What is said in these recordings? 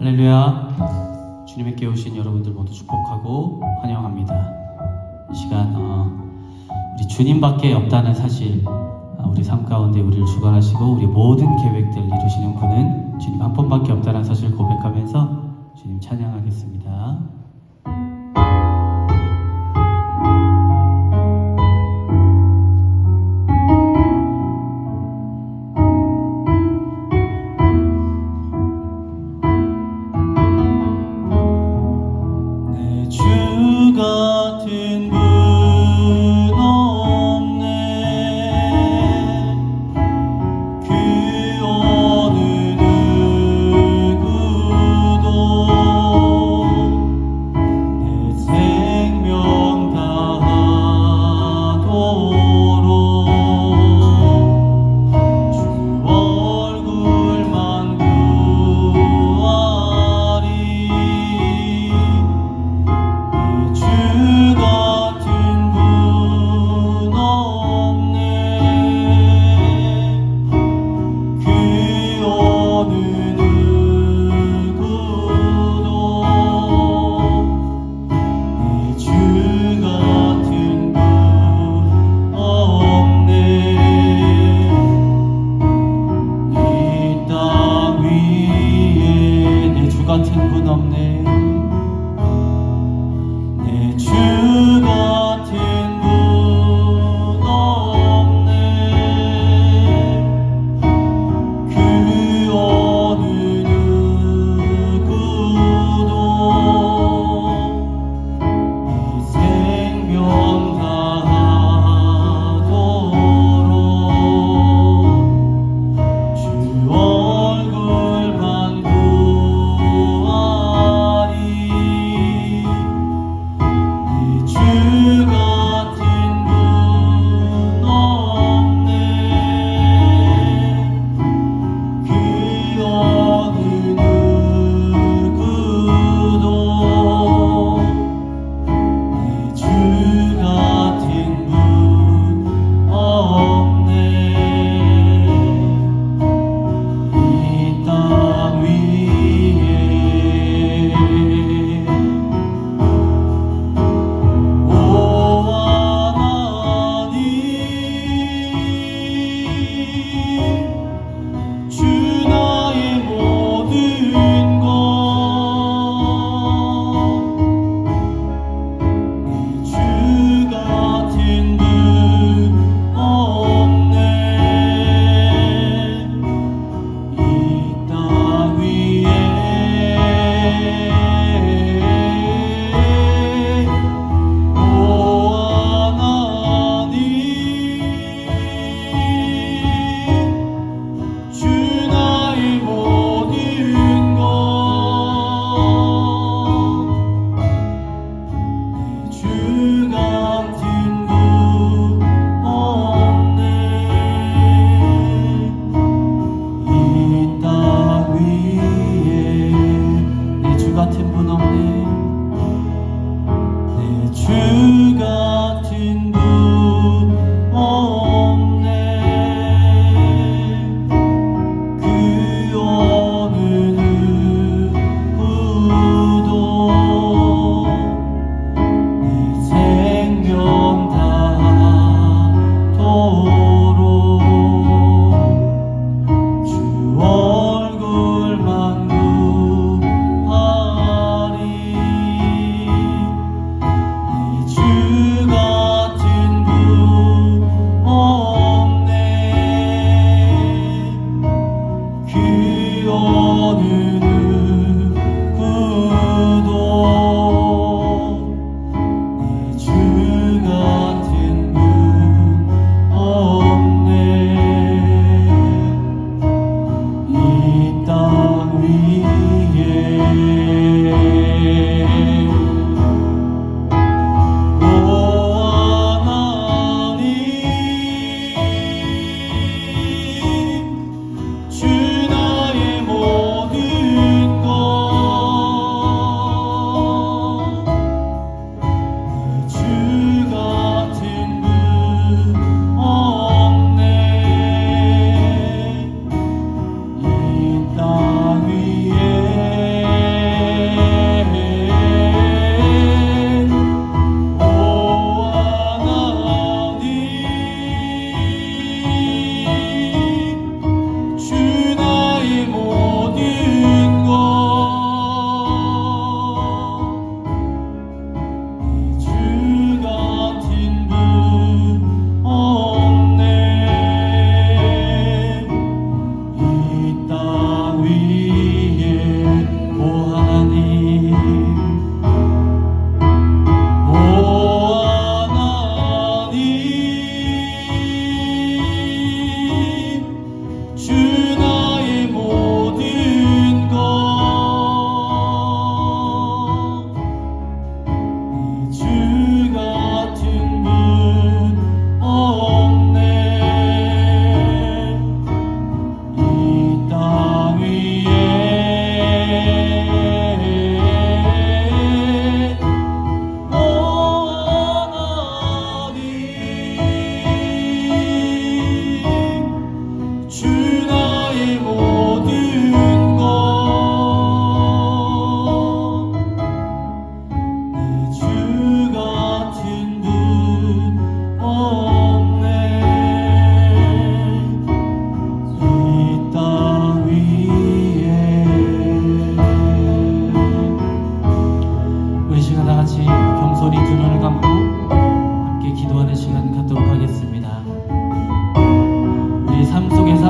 할렐루야. 주님의 깨우신 여러분들 모두 축복하고 환영합니다. 이 시간 우리 주님밖에 없다는 사실, 우리 삶 가운데 우리를 주관하시고 우리 모든 계획들 이루시는 분은 주님 한 분밖에 없다는 사실 고백하면서 주님 찬양하겠습니다. 같은 분 없네. 그 어느 누구도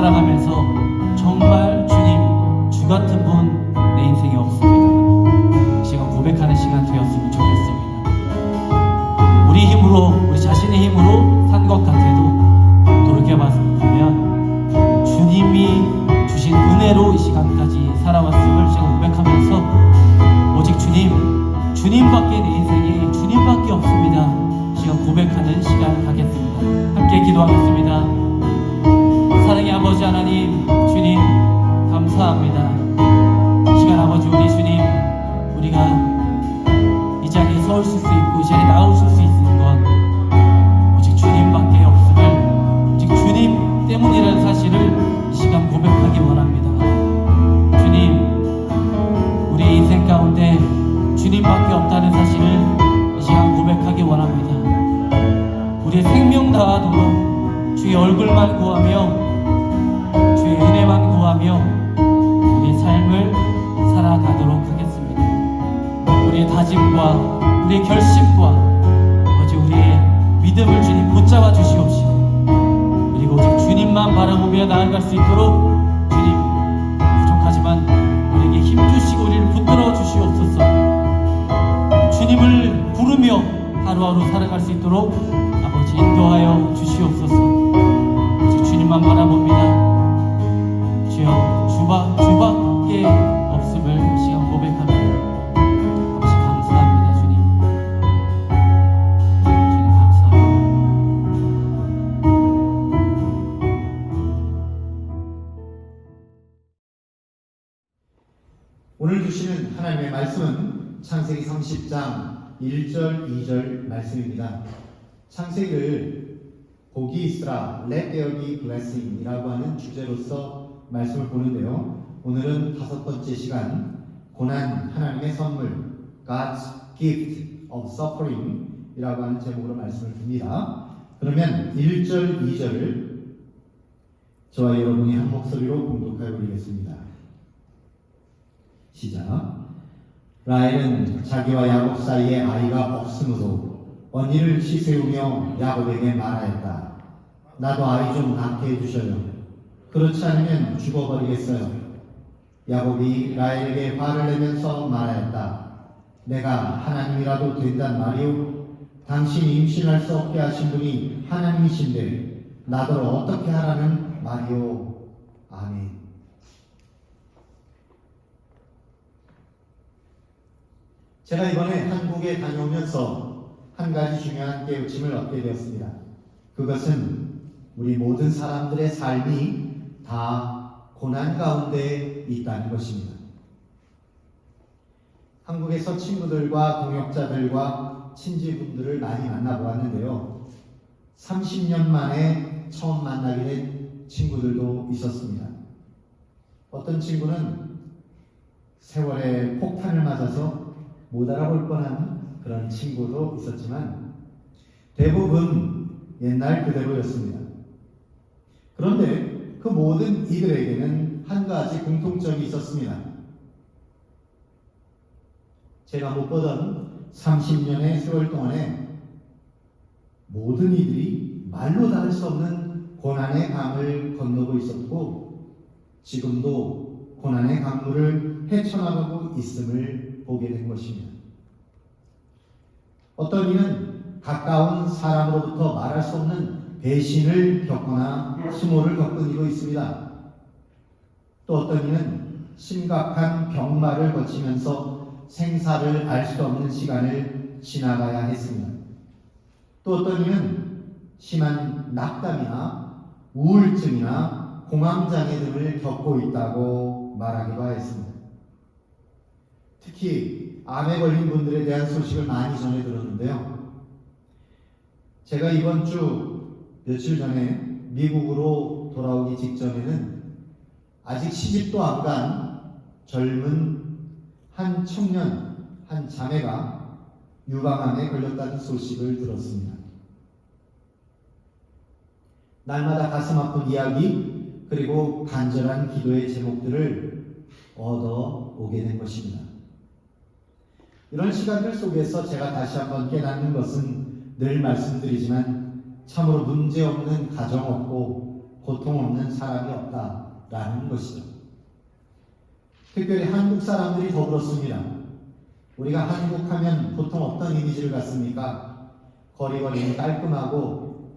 살아가면서 정말 주님 주 같은 분 내 인생에 없습니다. 시간 고백하는 시간 되었으면 좋겠습니다. 우리 힘으로, 우리 자신의 힘으로 산 것 같아도 돌이켜보면 주님이 주신 은혜로 이 시간까지 살아왔음을 제가 고백하면서 오직 주님밖에 내 인생에 주님밖에 없습니다. 시간 고백하는 시간 가겠습니다. 함께 기도하겠습니다. 사랑의 아버지 하나님, 주님 감사합니다. 이 시간 아버지 우리 주님, 우리가 이 자리에 서 있을 수 있고 이 자리에 나오실 수 있는 건 오직 주님밖에 없음을, 오직 주님 때문이라는 사실을 이 시간 고백하기 원합니다. 주님, 우리 인생 가운데 주님밖에 없다는 사실을 이 시간 고백하기 원합니다. 우리의 생명 다하도록 주의 얼굴만 구하며 주의 은혜만 구하며 우리의 삶을 살아가도록 하겠습니다. 우리의 다짐과 우리의 결심과 아버지 우리의 믿음을 주님 붙잡아 주시옵시고, 그리고 오직 주님만 바라보며 나아갈 수 있도록 주님 부족하지만 우리에게 힘 주시고 우리를 붙들어 주시옵소서. 주님을 부르며 하루하루 살아갈 수 있도록 아버지 인도하여 주시옵소서. 오직 주님만 바라봅니다. 주여 주밖에 없음을 시간 고백합니다. 아버지 감사합니다. 주님 감사합니다. 오늘 주시는 하나님의 말씀은 창세기 30장 1절 2절 말씀입니다. 창세기를 복이 있으라 Let there be blessing 이라고 하는 주제로서 말씀을 보는데요. 오늘은 5번째 시간, 고난 하나님의 선물 God's gift of suffering 이라고 하는 제목으로 말씀을 듭니다. 그러면 1절 2절을 저와 여러분이 한 목소리로 공독하여 올리겠습니다. 시작. 라헬은 자기와 야곱 사이에 아이가 없으므로 언니를 치세우며 야곱에게 말하였다. 나도 아이 좀 낳게 해주셔요. 그렇지 않으면 죽어버리겠어요. 야곱이 라헬에게 화를 내면서 말하였다. 내가 하나님이라도 된단 말이오. 당신이 임신할 수 없게 하신 분이 하나님이신데 나더러 어떻게 하라는 말이오. 아멘. 제가 이번에 한국에 다녀오면서 한 가지 중요한 깨우침을 얻게 되었습니다. 그것은 우리 모든 사람들의 삶이 다 고난 가운데 있다는 것입니다. 한국에서 친구들과 동역자들과 친지분들을 많이 만나보았는데요. 30년 만에 처음 만나게 된 친구들도 있었습니다. 어떤 친구는 세월의 폭탄을 맞아서 못 알아볼 뻔한 그런 친구도 있었지만 대부분 옛날 그대로였습니다. 그런데 그 모든 이들에게는 한 가지 공통점이 있었습니다. 제가 못 보던 30년의 세월 동안에 모든 이들이 말로 다 할 수 없는 고난의 강을 건너고 있었고 지금도 고난의 강물을 헤쳐나가고 있음을 보게 된 것입니다. 어떤 이는 가까운 사람으로부터 말할 수 없는 배신을 겪거나 수모를 겪은 이도 있습니다. 또 어떤 이는 심각한 병마를 거치면서 생사를 알 수 없는 시간을 지나가야 했습니다. 또 어떤 이는 심한 낙담이나 우울증이나 공황장애 등을 겪고 있다고 말하기도 하였습니다. 특히 암에 걸린 분들에 대한 소식을 많이 전해 들었는데요. 제가 이번 주 며칠 전에 미국으로 돌아오기 직전에는 아직 시집도 안 간 젊은 한 청년, 한 자매가 유방암에 걸렸다는 소식을 들었습니다. 날마다 가슴 아픈 이야기 그리고 간절한 기도의 제목들을 얻어오게 된 것입니다. 이런 시간들 속에서 제가 다시 한번 깨닫는 것은 늘 말씀드리지만 참으로 문제없는 가정 없고 고통 없는 사람이 없다라는 것이죠. 특별히 한국 사람들이 더 그렇습니다. 우리가 한국 하면 보통 어떤 이미지를 갖습니까? 거리거리는 깔끔하고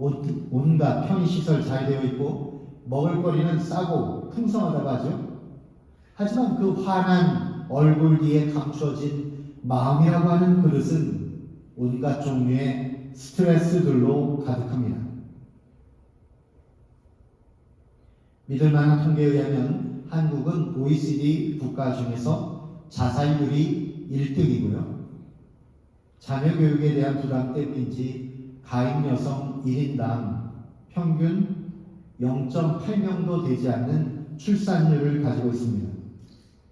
온갖 편의시설 잘 되어 있고 먹을거리는 싸고 풍성하다고 하죠. 하지만 그 환한 얼굴 뒤에 감춰진 마음이라고 하는 그릇은 온갖 종류의 스트레스들로 가득합니다. 믿을 만한 통계에 의하면 한국은 OECD 국가 중에서 자살률이 1등이고요. 자녀 교육에 대한 부담 때문인지 가임 여성 1인당 평균 0.8명도 되지 않는 출산율을 가지고 있습니다.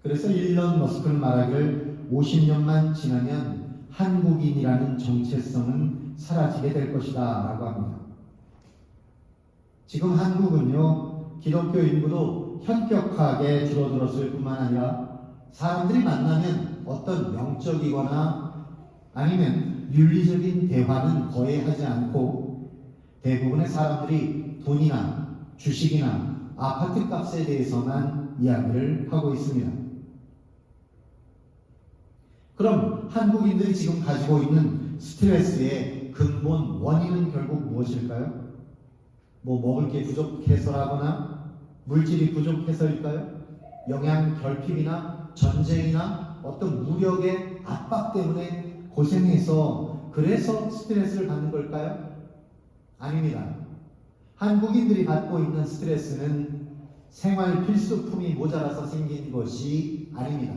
그래서 일론 머스크는 말하기를 50년만 지나면 한국인이라는 정체성은 사라지게 될 것이다 라고 합니다. 지금 한국은요, 기독교 인구도 현격하게 줄어들었을 뿐만 아니라 사람들이 만나면 어떤 영적이거나 아니면 윤리적인 대화는 거의 하지 않고 대부분의 사람들이 돈이나 주식이나 아파트 값에 대해서만 이야기를 하고 있습니다. 그럼 한국인들이 지금 가지고 있는 스트레스의 근본 원인은 결국 무엇일까요? 먹을 게 부족해서라거나 물질이 부족해서일까요? 영양 결핍이나 전쟁이나 어떤 무력의 압박 때문에 고생해서 그래서 스트레스를 받는 걸까요? 아닙니다. 한국인들이 받고 있는 스트레스는 생활 필수품이 모자라서 생긴 것이 아닙니다.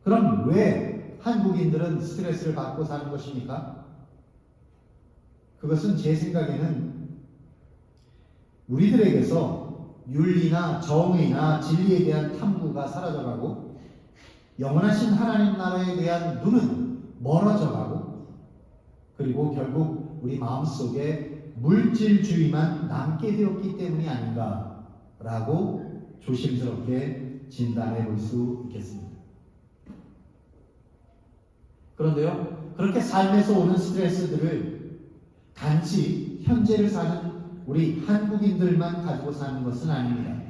그럼 왜 한국인들은 스트레스를 받고 사는 것입니까? 그것은 제 생각에는 우리들에게서 윤리나 정의나 진리에 대한 탐구가 사라져가고 영원하신 하나님 나라에 대한 눈은 멀어져가고 그리고 결국 우리 마음속에 물질주의만 남게 되었기 때문이 아닌가라고 조심스럽게 진단해 볼 수 있겠습니다. 그런데요, 그렇게 삶에서 오는 스트레스들을 단지 현재를 사는 우리 한국인들만 가지고 사는 것은 아닙니다.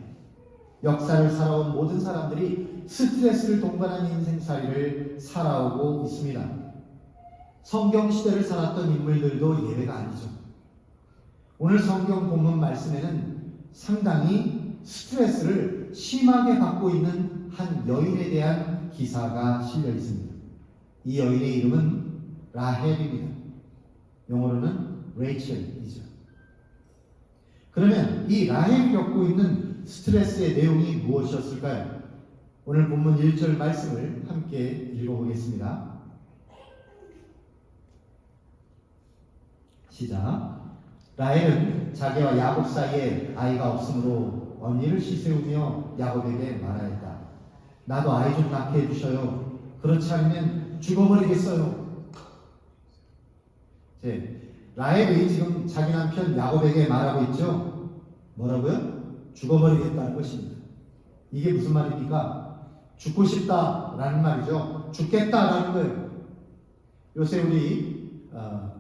역사를 살아온 모든 사람들이 스트레스를 동반한 인생살이를 살아오고 있습니다. 성경 시대를 살았던 인물들도 예외가 아니죠. 오늘 성경 본문 말씀에는 상당히 스트레스를 심하게 받고 있는 한 여인에 대한 기사가 실려 있습니다. 이 여인의 이름은 라헬입니다. 영어로는 레이첼이죠. 그러면 이 라헬이 겪고 있는 스트레스의 내용이 무엇이었을까요? 오늘 본문 1절 말씀을 함께 읽어보겠습니다. 시작. 라헬은 자기와 야곱 사이에 아이가 없으므로 언니를 시세우며 야곱에게 말하였다. 나도 아이 좀 낳게 해주셔요. 그렇지 않으면 죽어버리겠어요. 라헬이 지금 자기 남편 야곱에게 말하고 있죠. 뭐라고요? 죽어버리겠다는 것입니다. 이게 무슨 말입니까? 죽고 싶다라는 말이죠. 죽겠다라는 거예요. 요새 우리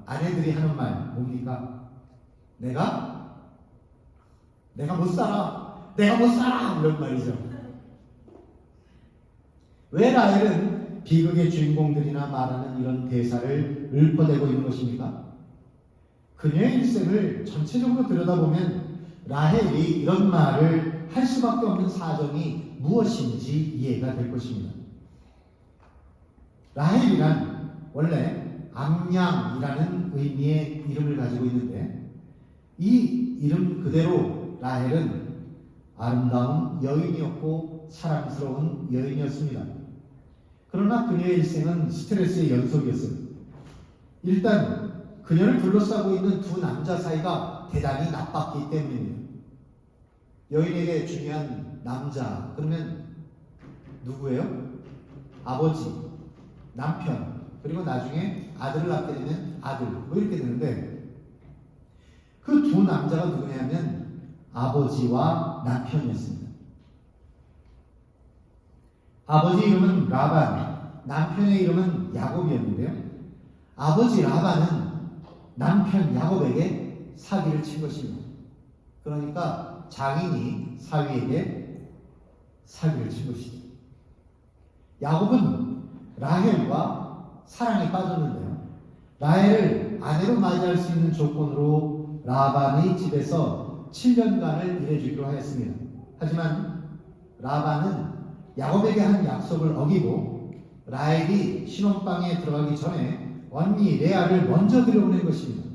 아내들이 하는 말 뭡니까? 내가 못 살아. 내가 못 살아. 이런 말이죠. 왜 라헬은 비극의 주인공들이나 말하는 이런 대사를 읊어대고 있는 것입니까? 그녀의 일생을 전체적으로 들여다보면 라헬이 이런 말을 할 수밖에 없는 사정이 무엇인지 이해가 될 것입니다. 라헬이란 원래 암양이라는 의미의 이름을 가지고 있는데 이 이름 그대로 라헬은 아름다운 여인이었고 사랑스러운 여인이었습니다. 그러나 그녀의 일생은 스트레스의 연속이었어요. 일단 그녀를 둘러싸고 있는 두 남자 사이가 대단히 나빴기 때문입니다. 여인에게 중요한 남자, 그러면 누구예요? 아버지, 남편, 그리고 나중에 아들을 낳게 되면 아들, 이렇게 되는데 그 두 남자가 누구냐면 아버지와 남편이었습니다. 아버지 이름은 라반, 남편의 이름은 야곱이었는데요. 아버지 라반은 남편 야곱에게 사기를 친 것입니다. 그러니까 장인이 사위에게 사기를 친 것이죠. 야곱은 라헬과 사랑에 빠졌는데요. 라헬을 아내로 맞이할 수 있는 조건으로 라반의 집에서 7년간을 일해주기로 하였습니다. 하지만 라반은 야곱에게 한 약속을 어기고 라헬이 신혼방에 들어가기 전에 언니 레아를 먼저 들여보낸 것입니다.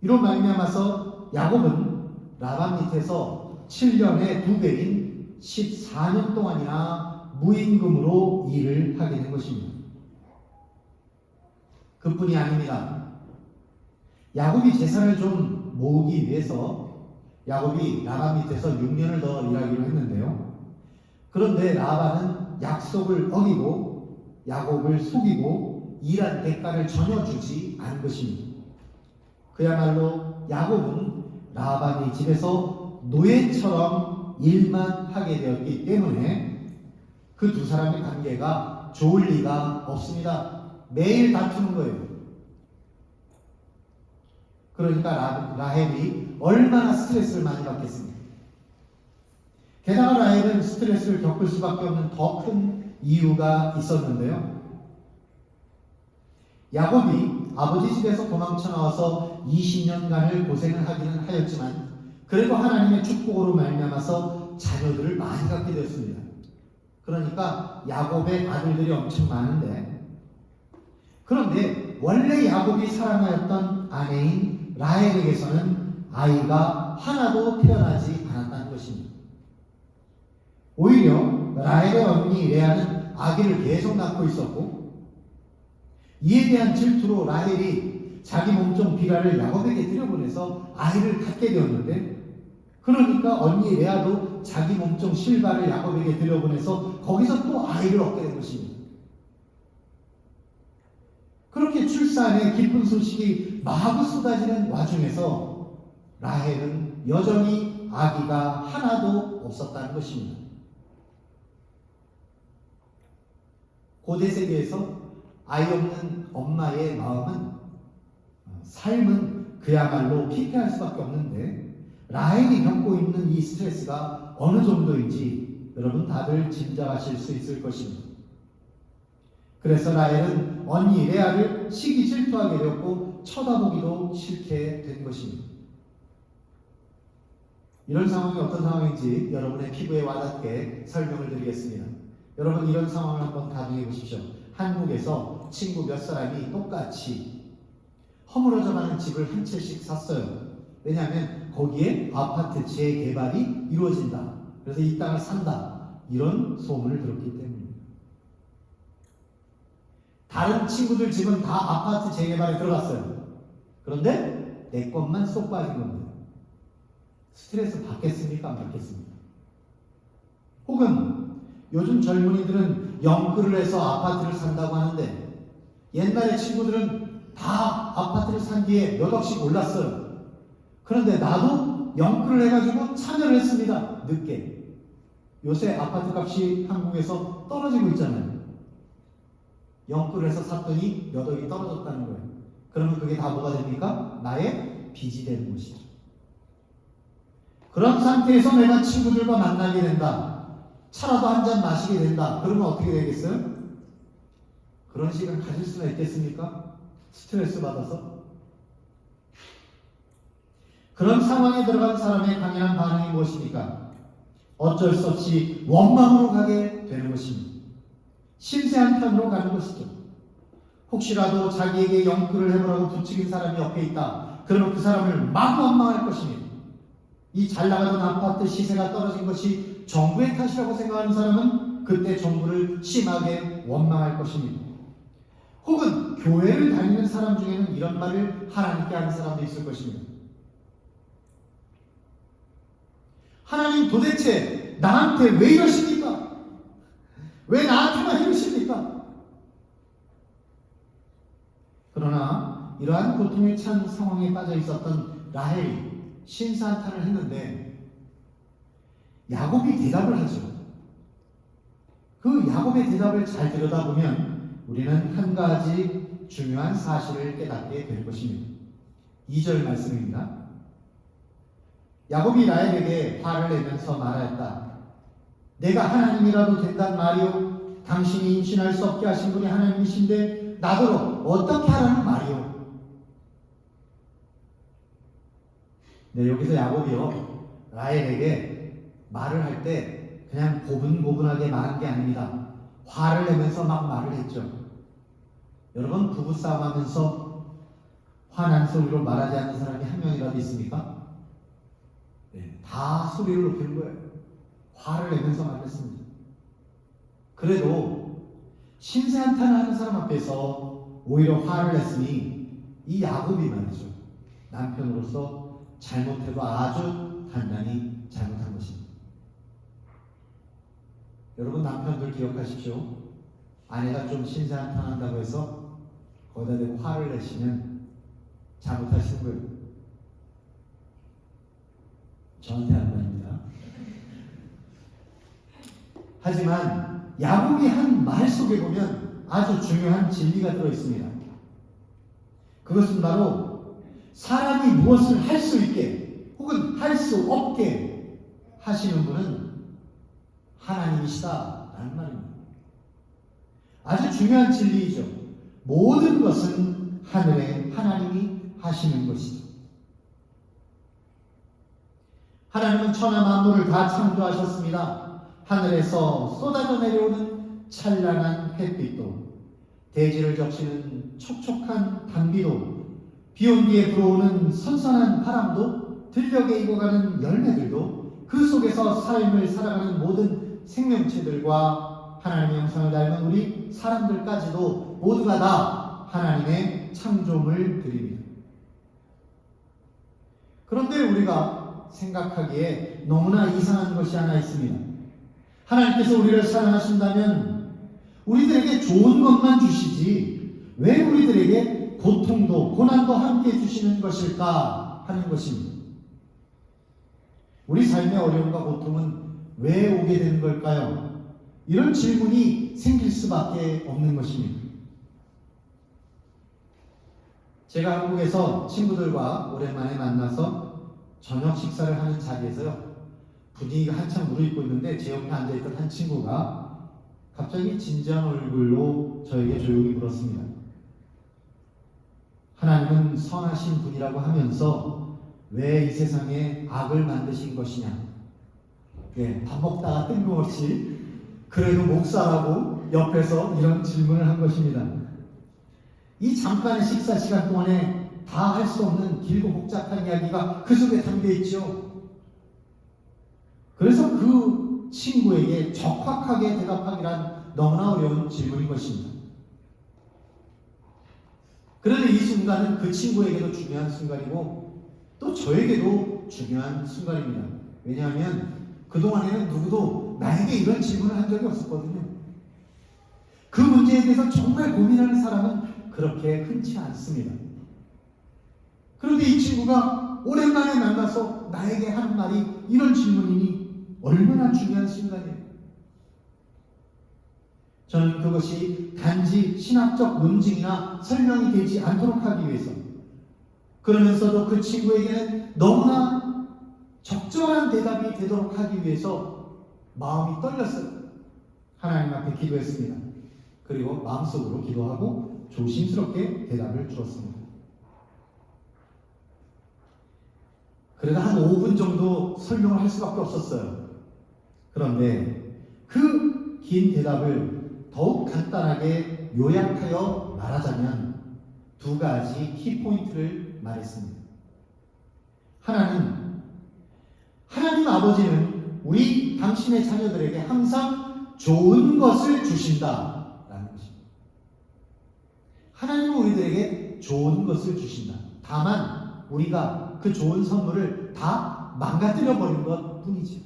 이로 말미암아서 야곱은 라반 밑에서 7년의 2배인 14년 동안이나 무임금으로 일을 하게 된 것입니다. 그뿐이 아닙니다. 야곱이 재산을 좀 모으기 위해서 야곱이 라반 밑에서 6년을 더 일하기로 했는데요. 그런데 라반은 약속을 어기고 야곱을 속이고 일한 대가를 전혀 주지 않은 것입니다. 그야말로 야곱은 라반의 집에서 노예처럼 일만 하게 되었기 때문에 그 두 사람의 관계가 좋을 리가 없습니다. 매일 다투는 거예요. 그러니까 라헬이 얼마나 스트레스를 많이 받겠습니까? 게다가 라헬은 스트레스를 겪을 수밖에 없는 더 큰 이유가 있었는데요. 야곱이 아버지 집에서 도망쳐 나와서 20년간을 고생을 하기는 하였지만 그래도 하나님의 축복으로 말미암아서 자녀들을 많이 갖게 되었습니다. 그러니까 야곱의 아들들이 엄청 많은데, 그런데 원래 야곱이 사랑하였던 아내인 라헬에게서는 아이가 하나도 태어나지 않았다는 것입니다. 오히려 라헬의 언니 레아는 아기를 계속 낳고 있었고, 이에 대한 질투로 라헬이 자기 몸종 비라를 야곱에게 들여보내서 아이를 갖게 되었는데, 그러니까 언니 레아도 자기 몸종 실바를 야곱에게 들여보내서 거기서 또 아이를 얻게 된 것입니다. 그렇게 출산의 기쁜 소식이 마구 쏟아지는 와중에서 라헬은 여전히 아기가 하나도 없었다는 것입니다. 고대 세계에서 아이 없는 엄마의 마음은, 삶은 그야말로 피폐할 수밖에 없는데 라헬이 겪고 있는 이 스트레스가 어느 정도인지 여러분 다들 짐작하실 수 있을 것입니다. 그래서 라헬은 언니 레아를 시기 질투하게 되었고 쳐다보기도 싫게 된 것입니다. 이런 상황이 어떤 상황인지 여러분의 피부에 와닿게 설명을 드리겠습니다. 여러분 이런 상황을 한번 가정해 보십시오. 한국에서 친구 몇 사람이 똑같이 허물어져가는 집을 한 채씩 샀어요. 왜냐하면 거기에 아파트 재개발이 이루어진다. 그래서 이 땅을 산다. 이런 소문을 들었기 때문입니다. 다른 친구들 집은 다 아파트 재개발에 들어갔어요. 그런데 내 것만 쏙 빠진 겁니다. 스트레스 받겠습니까? 안 받겠습니까? 혹은 요즘 젊은이들은 영끌을 해서 아파트를 산다고 하는데 옛날에 친구들은 다 아파트를 산 뒤에 몇 억씩 올랐어요. 그런데 나도 영끌을 해가지고 참여를 했습니다. 늦게. 요새 아파트 값이 한국에서 떨어지고 있잖아요. 영끌을 해서 샀더니 몇 억이 떨어졌다는 거예요. 그러면 그게 다 뭐가 됩니까? 나의 빚이 되는 것이죠. 그런 상태에서 내가 친구들과 만나게 된다. 차라도 한 잔 마시게 된다. 그러면 어떻게 되겠어요? 그런 시간 가질 수가 있겠습니까? 스트레스 받아서. 그런 상황에 들어간 사람의 당연한 반응이 무엇입니까? 어쩔 수 없이 원망으로 가게 되는 것입니다. 심세한 편으로 가는 것이죠. 혹시라도 자기에게 영끌을 해보라고 부추긴 사람이 옆에 있다. 그러면 그 사람을 막 원망할 것입니다. 이 잘나가던 아파트 시세가 떨어진 것이 정부의 탓이라고 생각하는 사람은 그때 정부를 심하게 원망할 것입니다. 혹은 교회를 다니는 사람 중에는 이런 말을 하나님께 하는 사람도 있을 것입니다. 하나님 도대체 나한테 왜 이러십니까? 왜 나한테만 이러십니까? 그러나 이러한 고통에 찬 상황에 빠져 있었던 라헬이 신사한탄을 했는데 야곱이 대답을 하죠. 그 야곱의 대답을 잘 들여다보면 우리는 한 가지 중요한 사실을 깨닫게 될 것입니다. 2절 말씀입니다. 야곱이 라헬에게 화를 내면서 말하였다. 내가 하나님이라도 된단 말이오. 당신이 임신할 수 없게 하신 분이 하나님이신데 나더러 어떻게 하라는 말이오. 네, 여기서 야곱이요 라헬에게 말을 할 때 그냥 고분고분하게 말한 게 아닙니다. 화를 내면서 막 말을 했죠. 여러분, 부부싸움하면서 화난 소리로 말하지 않는 사람이 한 명이라도 있습니까? 네, 다 소리를 높이는 거예요. 화를 내면서 말했습니다. 그래도 신세 한탄을 하는 사람 앞에서 오히려 화를 냈으니 이 야곱이 말이죠. 남편으로서 잘못해도 아주 단단히 잘못한 것입니다. 여러분, 남편들 기억하십시오. 아내가 좀 신세 한탄한다고 해서 거기다 대고 화를 내시면 잘못하신 거예요. 저한테 한 말입니다. 하지만 야곱이 한 말 속에 보면 아주 중요한 진리가 들어있습니다. 그것은 바로 사람이 무엇을 할 수 있게 혹은 할 수 없게 하시는 분은 하나님이시다라는 말입니다. 아주 중요한 진리이죠. 모든 것은 하늘에 하나님이 하시는 것이죠. 하나님은 천하 만물을 다 창조하셨습니다. 하늘에서 쏟아져 내려오는 찬란한 햇빛도, 대지를 적시는 촉촉한 단비도, 비온 뒤에 불어오는 선선한 바람도, 들녘에 익어가는 열매들도, 그 속에서 삶을 살아가는 모든 생명체들과 하나님의 형상을 닮은 우리 사람들까지도 모두가 다 하나님의 창조물들입니다. 그런데 우리가 생각하기에 너무나 이상한 것이 하나 있습니다. 하나님께서 우리를 사랑하신다면 우리들에게 좋은 것만 주시지 왜 우리들에게 고통도 고난도 함께 주시는 것일까 하는 것입니다. 우리 삶의 어려움과 고통은 왜 오게 되는 걸까요? 이런 질문이 생길 수밖에 없는 것입니다. 제가 한국에서 친구들과 오랜만에 만나서 저녁 식사를 하는 자리에서요, 분위기가 한참 무르익고 있는데 제 옆에 앉아있던 한 친구가 갑자기 진지한 얼굴로 저에게 조용히 물었습니다. 하나님은 선하신 분이라고 하면서 왜 이 세상에 악을 만드신 것이냐? 네, 밥 먹다가 뜬금없이 그래도 목사라고 옆에서 이런 질문을 한 것입니다. 이 잠깐의 식사 시간 동안에 다 할 수 없는 길고 복잡한 이야기가 그 속에 담겨 있죠. 그래서 그 친구에게 적확하게 대답하기란 너무나 어려운 질문인 것입니다. 그런데 이 순간은 그 친구에게도 중요한 순간이고 또 저에게도 중요한 순간입니다. 왜냐하면 그동안에는 누구도 나에게 이런 질문을 한 적이 없었거든요. 그 문제에 대해서 정말 고민하는 사람은 그렇게 흔치 않습니다. 그런데 이 친구가 오랜만에 만나서 나에게 하는 말이 이런 질문이니 얼마나 중요한 순간이에요. 저는 그것이 단지 신학적 논증이나 설명이 되지 않도록 하기 위해서, 그러면서도 그 친구에게는 너무나 적절한 대답이 되도록 하기 위해서 마음이 떨렸어요. 하나님 앞에 기도했습니다. 그리고 마음속으로 기도하고 조심스럽게 대답을 주었습니다. 그래도 한 5분 정도 설명을 할 수밖에 없었어요. 그런데 그 긴 대답을 더욱 간단하게 요약하여 말하자면 두 가지 키포인트를 말했습니다. 하나님 아버지는 우리 당신의 자녀들에게 항상 좋은 것을 주신다라는 것입니다. 하나님은 우리들에게 좋은 것을 주신다. 다만 우리가 그 좋은 선물을 다 망가뜨려 버린 것 뿐이죠.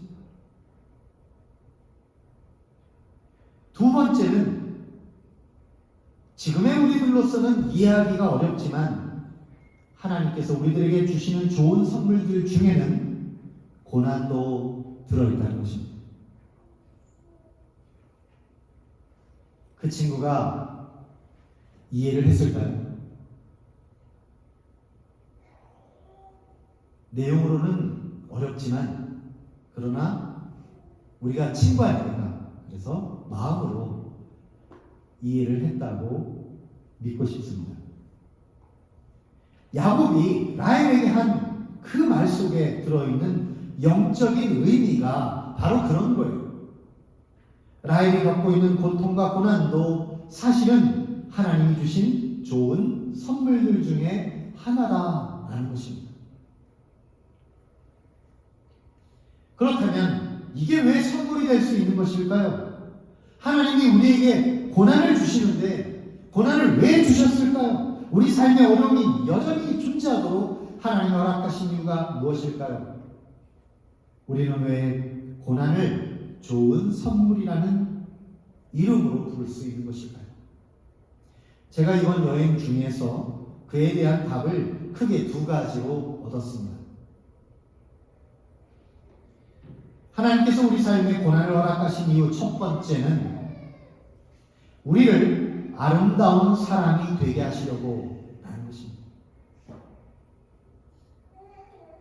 두 번째는 지금의 우리들로서는 이해하기가 어렵지만 하나님께서 우리들에게 주시는 좋은 선물들 중에는 고난도 들어있다는 것입니다. 그 친구가 이해를 했을까요? 내용으로는 어렵지만 그러나 우리가 친구 아닙니까? 그래서 마음으로 이해를 했다고 믿고 싶습니다. 야곱이 라헬에게 한 그 말 속에 들어있는 영적인 의미가 바로 그런 거예요. 라헬이 겪고 있는 고통과 고난도 사실은 하나님이 주신 좋은 선물들 중에 하나다라는 것입니다. 그렇다면 이게 왜 선물이 될 수 있는 것일까요? 하나님이 우리에게 고난을 주시는데 고난을 왜 주셨을까요? 우리 삶의 어려움이 여전히 존재하도록 하나님이 허락하신 이유가 무엇일까요? 우리는 왜 고난을 좋은 선물이라는 이름으로 부를 수 있는 것일까요? 제가 이번 여행 중에서 그에 대한 답을 크게 두 가지로 얻었습니다. 하나님께서 우리 삶에 고난을 허락하신 이유 첫 번째는 우리를 아름다운 사람이 되게 하시려고 하는 것입니다.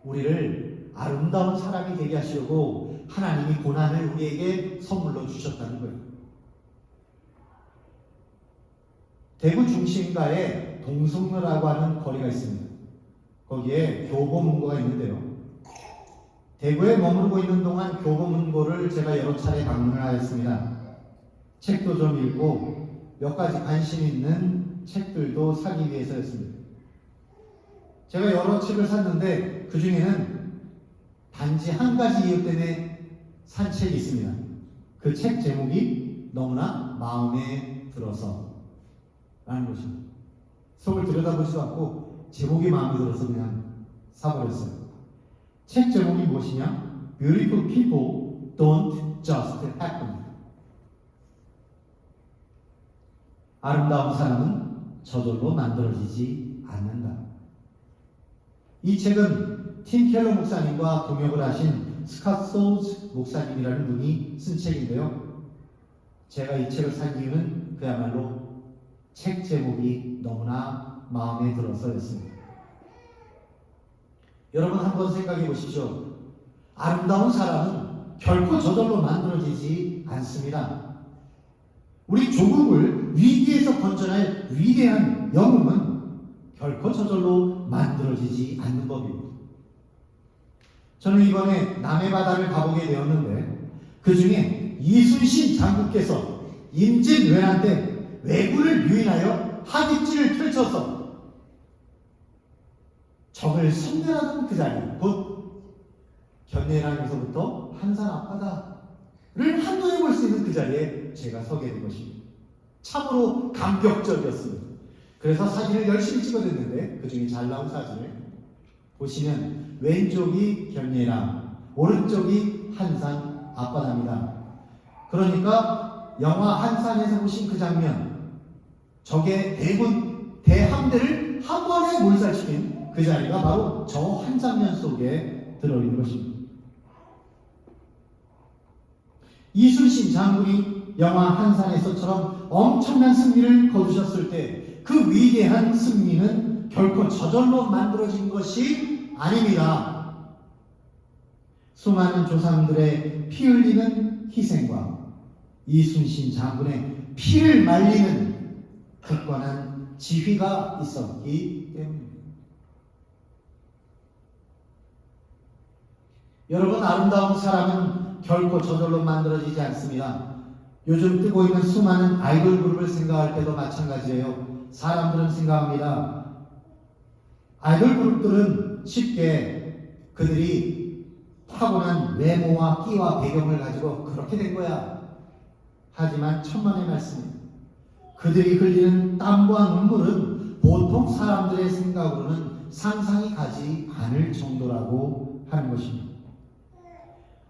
우리를 아름다운 사람이 되게 하시려고 하나님이 고난을 우리에게 선물로 주셨다는 거예요. 대구 중심가에 동성로라고 하는 거리가 있습니다. 거기에 교보문고가 있는데요. 대구에 머무르고 있는 동안 교보문고를 제가 여러 차례 방문을 하였습니다. 책도 좀 읽고 몇 가지 관심 있는 책들도 사기 위해서였습니다. 제가 여러 책을 샀는데 그 중에는 단지 한 가지 이유 때문에 산 책이 있습니다. 그 책 제목이 너무나 마음에 들어서 라는 것입니다. 속을 들여다보지도 않고 제목이 마음에 들어서 그냥 사버렸어요. 책 제목이 무엇이냐? Beautiful people don't just happen. 아름다운 사람은 저절로 만들어지지 않는다. 이 책은 팀 켈러 목사님과 동역을 하신 스캇 소우즈 목사님이라는 분이 쓴 책인데요. 제가 이 책을 산 이유는 그야말로 책 제목이 너무나 마음에 들어서였습니다. 여러분 한번 생각해 보십시오. 아름다운 사람은 결코 저절로 만들어지지 않습니다. 우리 조국을 위기에서 건져낼 위대한 영웅은 결코 저절로 만들어지지 않는 법입니다. 저는 이번에 남해바다를 가보게 되었는데 그 중에 이순신 장군께서 임진왜란 때 왜군을 유인하여 하객지를 펼쳐서 적을 섬멸하던 그 자리, 곧 견내랑에서부터 한산 앞바다를 한눈에 볼 수 있는 그 자리에 제가 서게 된 것입니다. 참으로 감격적이었습니다. 그래서 사진을 열심히 찍어냈는데 그 중에 잘 나온 사진을 보시면 왼쪽이 견내랑, 오른쪽이 한산 앞바다입니다. 그러니까 영화 한산에서 보신 그 장면, 적의 대군, 대함대를 한 번에 몰살시킨 그 자리가 바로 저 한 장면 속에 들어있는 것입니다. 이순신 장군이 영화 한산에서처럼 엄청난 승리를 거두셨을 때 그 위대한 승리는 결코 저절로 만들어진 것이 아닙니다. 수많은 조상들의 피 흘리는 희생과 이순신 장군의 피를 말리는 굳건한 지휘가 있었기 때문입니다. 여러분, 아름다운 사람은 결코 저절로 만들어지지 않습니다. 요즘 뜨고 있는 수많은 아이돌 그룹을 생각할 때도 마찬가지예요. 사람들은 생각합니다. 아이돌 그룹들은 쉽게 그들이 타고난 외모와 끼와 배경을 가지고 그렇게 된 거야. 하지만 천만의 말씀입니다. 그들이 흘리는 땀과 눈물은 보통 사람들의 생각으로는 상상이 가지 않을 정도라고 하는 것입니다.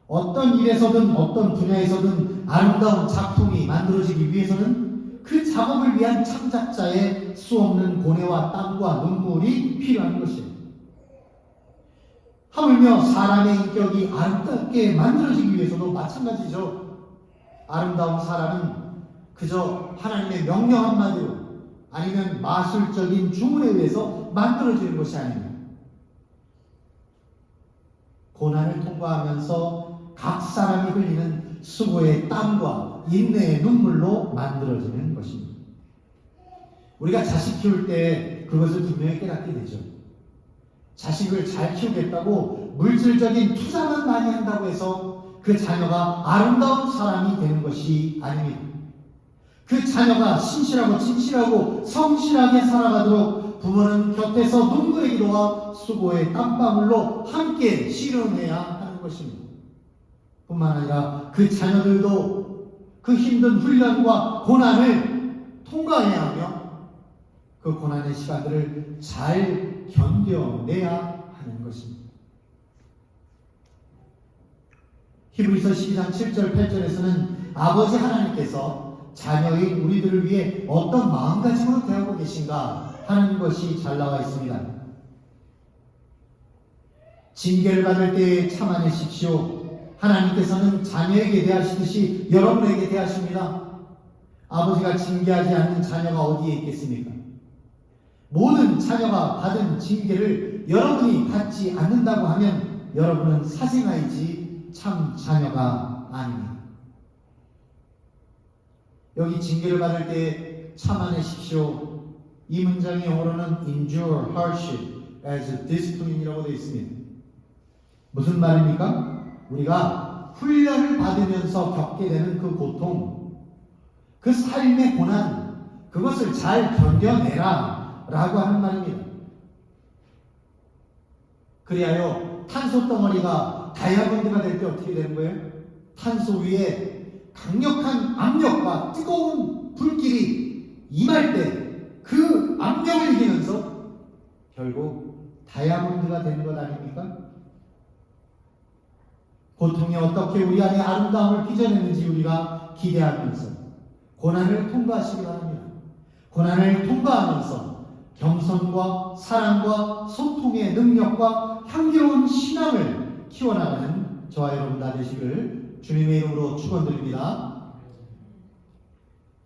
어떤 일에서든 어떤 분야에서든 아름다운 작품이 만들어지기 위해서는 그 작업을 위한 창작자의 수없는 고뇌와 땀과 눈물이 필요한 것이에요. 하물며 사람의 인격이 아름답게 만들어지기 위해서도 마찬가지죠. 아름다운 사람은 그저 하나님의 명령 한마디로 아니면 마술적인 주문에 의해서 만들어지는 것이 아닙니다. 고난을 통과하면서 각 사람이 흘리는 수고의 땀과 인내의 눈물로 만들어지는 것입니다. 우리가 자식 키울 때 그것을 분명히 깨닫게 되죠. 자식을 잘 키우겠다고 물질적인 투자만 많이 한다고 해서 그 자녀가 아름다운 사람이 되는 것이 아닙니다. 그 자녀가 신실하고 진실하고 성실하게 살아가도록 부모는 곁에서 눈물의 기도와 수고의 땀방울로 함께 씨름해야 하는 것입니다. 뿐만 아니라 그 자녀들도 그 힘든 훈련과 고난을 통과해야 하며 그 고난의 시간들을 잘 견뎌내야 하는 것입니다. 히브리서 12장 7절 8절에서는 아버지 하나님께서 자녀인 우리들을 위해 어떤 마음가짐으로 대하고 계신가 하는 것이 잘 나와 있습니다. 징계를 받을 때 참아내십시오. 하나님께서는 자녀에게 대하시듯이 여러분에게 대하십니다. 아버지가 징계하지 않는 자녀가 어디에 있겠습니까? 모든 자녀가 받은 징계를 여러분이 받지 않는다고 하면 여러분은 사생아이지 참 자녀가 아닙니다. 여기 징계를 받을 때 참아내십시오. 이 문장의 영어로는 endure hardship as discipline이라고 되어 있습니다. 무슨 말입니까? 우리가 훈련을 받으면서 겪게 되는 그 고통, 그 삶의 고난, 그것을 잘 견뎌내라 라고 하는 말입니다. 그리하여 탄소 덩어리가 다이아몬드가 될 때 어떻게 되는 거예요? 탄소 위에 강력한 압력과 뜨거운 불길이 임할 때 그 압력을 이기면서 결국 다이아몬드가 되는 것 아닙니까? 고통이 어떻게 우리 안에 아름다움을 빚어내는지 우리가 기대하면서 고난을 통과하시기 바랍니다. 고난을 통과하면서 겸손과 사랑과 소통의 능력과 향기로운 신앙을 키워나가는 저와 여러분 다 되시기를 주님의 이름으로 축원드립니다.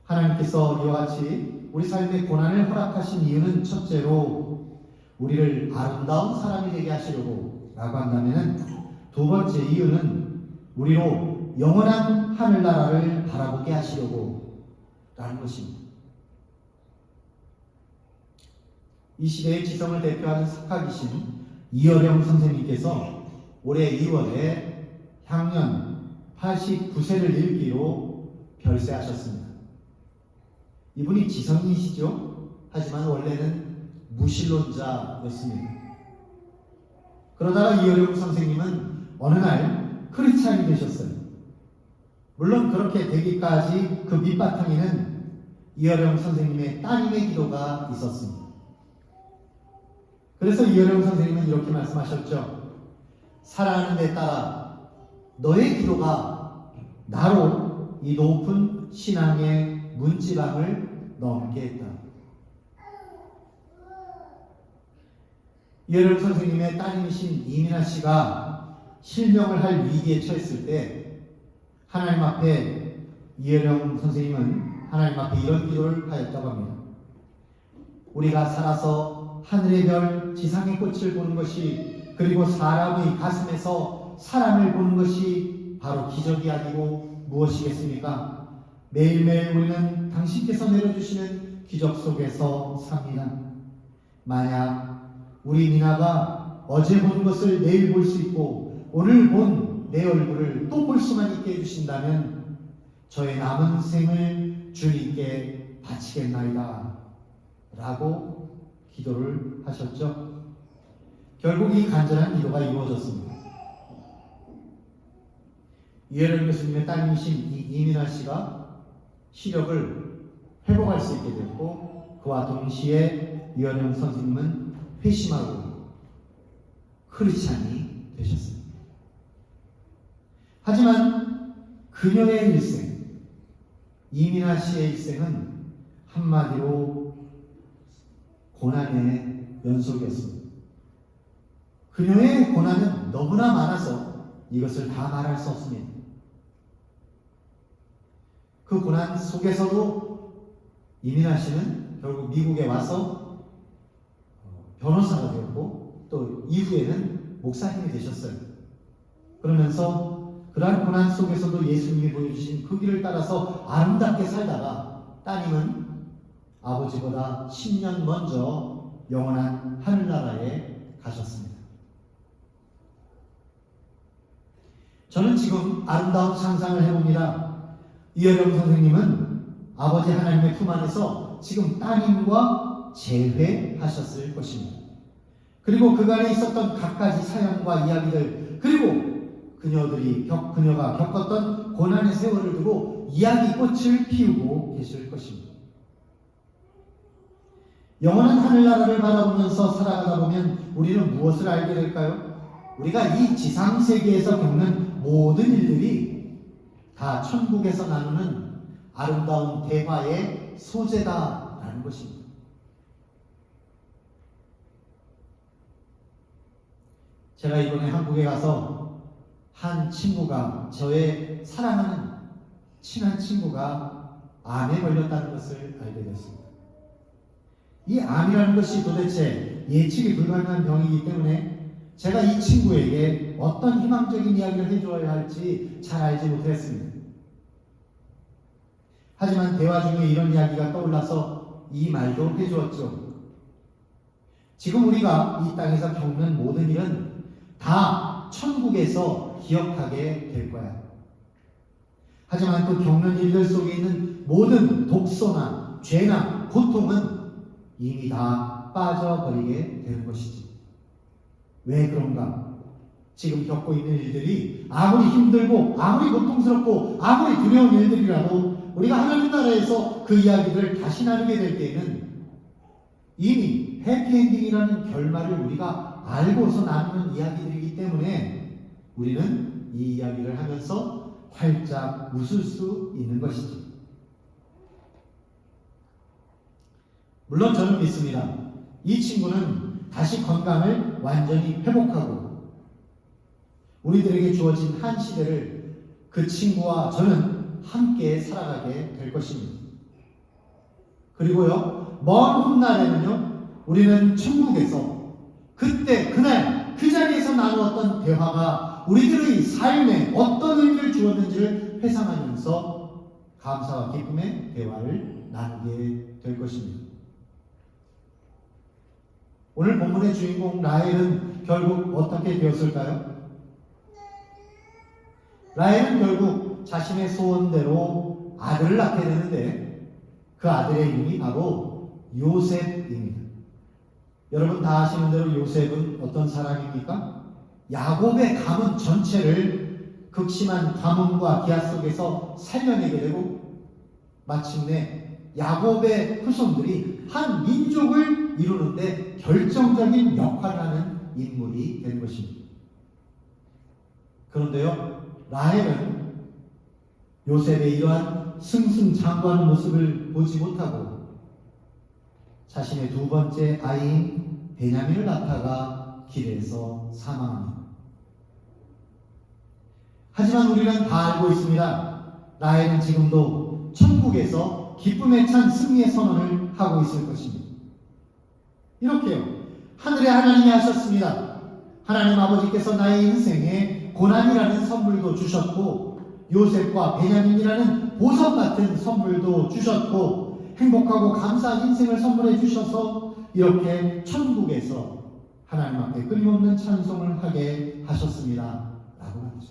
하나님께서 이와 같이 우리 삶의 고난을 허락하신 이유는 첫째로 우리를 아름다운 사람이 되게 하시려고 라고 한다면 두 번째 이유는 우리로 영원한 하늘나라를 바라보게 하시려고 라는 것입니다. 이 시대의 지성을 대표하는 석학이신 이어령 선생님께서 올해 2월에 향년 89세를 일기로 별세하셨습니다. 이분이 지성인이시죠? 하지만 원래는 무신론자였습니다. 그러다가 이어령 선생님은 어느 날 크리스찬이 되셨어요. 물론 그렇게 되기까지 그 밑바탕에는 이어령 선생님의 따님의 기도가 있었습니다. 그래서 이어령 선생님은 이렇게 말씀하셨죠. 사랑하는 데 따라 너의 기도가 나로 이 높은 신앙의 문지방을 넘게 했다. 이어령 선생님의 따님이신 이민아 씨가 실명을 할 위기에 처했을 때 하나님 앞에 이어령 선생님은 하나님 앞에 이런 기도를 하였다고 합니다. 우리가 살아서 하늘의 별, 지상의 꽃을 보는 것이 그리고 사람의 가슴에서 사람을 보는 것이 바로 기적이 아니고 무엇이겠습니까? 매일매일 우리는 당신께서 내려주시는 기적 속에서 삽니다. 만약 우리 미나가 어제 본 것을 내일 볼 수 있고 오늘 본 내 얼굴을 또 볼 수만 있게 해주신다면 저의 남은 생을 주님께 바치겠나이다 라고 기도를 하셨죠. 결국 이 간절한 기도가 이루어졌습니다. 이어령 교수님의 따님이신 이민아 씨가 시력을 회복할 수 있게 됐고 그와 동시에 이어령 선생님은 회심하고 크리스찬이 되셨습니다. 하지만 그녀의 일생, 이민아 씨의 일생은 한마디로 고난의 연속이었습니다. 그녀의 고난은 너무나 많아서 이것을 다 말할 수 없습니다. 그 고난 속에서도 이민아 씨는 결국 미국에 와서 변호사가 되었고 또 이후에는 목사님이 되셨어요. 그러면서 그러한 고난 속에서도 예수님이 보여주신 그 길을 따라서 아름답게 살다가 따님은 아버지보다 10년 먼저 영원한 하늘나라에 가셨습니다. 저는 지금 아름다운 상상을 해봅니다. 이어령 선생님은 아버지 하나님의 품 안에서 지금 따님과 재회하셨을 것입니다. 그리고 그간에 있었던 갖가지 사연과 이야기들, 그리고 그녀가 겪었던 고난의 세월을 두고 이야기꽃을 피우고 계실 것입니다. 영원한 하늘나라를 바라보면서 살아가다 보면 우리는 무엇을 알게 될까요? 우리가 이 지상세계에서 겪는 모든 일들이 다 천국에서 나누는 아름다운 대화의 소재다라는 것입니다. 제가 이번에 한국에 가서 한 친구가, 저의 사랑하는 친한 친구가 암에 걸렸다는 것을 알게 됐습니다. 이 암이라는 것이 도대체 예측이 불가능한 병이기 때문에 제가 이 친구에게 어떤 희망적인 이야기를 해줘야 할지 잘 알지 못했습니다. 하지만 대화 중에 이런 이야기가 떠올라서 이 말도 해주었죠. 지금 우리가 이 땅에서 겪는 모든 일은 다 천국에서 기억하게 될 거야. 하지만 그 겪는 일들 속에 있는 모든 독소나 죄나 고통은 이미 다 빠져버리게 되는 것이지. 왜 그런가? 지금 겪고 있는 일들이 아무리 힘들고 아무리 고통스럽고 아무리 두려운 일들이라도 우리가 하나님 나라에서 그 이야기를 다시 나누게 될 때에는 이미 해피엔딩이라는 결말을 우리가 알고서 나누는 이야기들이기 때문에 우리는 이 이야기를 하면서 활짝 웃을 수 있는 것이지. 물론 저는 믿습니다. 이 친구는 다시 건강을 완전히 회복하고 우리들에게 주어진 한 시대를 그 친구와 저는 함께 살아가게 될 것입니다. 그리고요, 먼 훗날에는요, 우리는 천국에서 그때 그날 그 자리에서 나누었던 대화가 우리들의 삶에 어떤 의미를 주었는지를 회상하면서 감사와 기쁨의 대화를 나누게 될 것입니다. 오늘 본문의 주인공 라헬은 결국 어떻게 되었을까요? 라헬은 결국 자신의 소원대로 아들을 낳게 되는데 그 아들의 이름이 바로 요셉입니다. 여러분 다 아시는 대로 요셉은 어떤 사람입니까? 야곱의 가문 전체를 극심한 가뭄과 기아 속에서 살려내게 되고 마침내 야곱의 후손들이 한 민족을 이루는데 결정적인 역할을 하는 인물이 된 것입니다. 그런데요, 라헬은 요셉의 이러한 승승장구하는 모습을 보지 못하고 자신의 두 번째 아이인 베냐민을 낳다가 길에서 사망합니다. 하지만 우리는 다 알고 있습니다. 라헬은 지금도 천국에서 기쁨에 찬 승리의 선언을 하고 있을 것입니다. 이렇게요, 하늘의 하나님이 하셨습니다. 하나님 아버지께서 나의 인생에 고난이라는 선물도 주셨고 요셉과 베냐민이라는 보석 같은 선물도 주셨고 행복하고 감사한 인생을 선물해 주셔서 이렇게 천국에서 하나님 앞에 끊임없는 찬송을 하게 하셨습니다. 라고 하죠.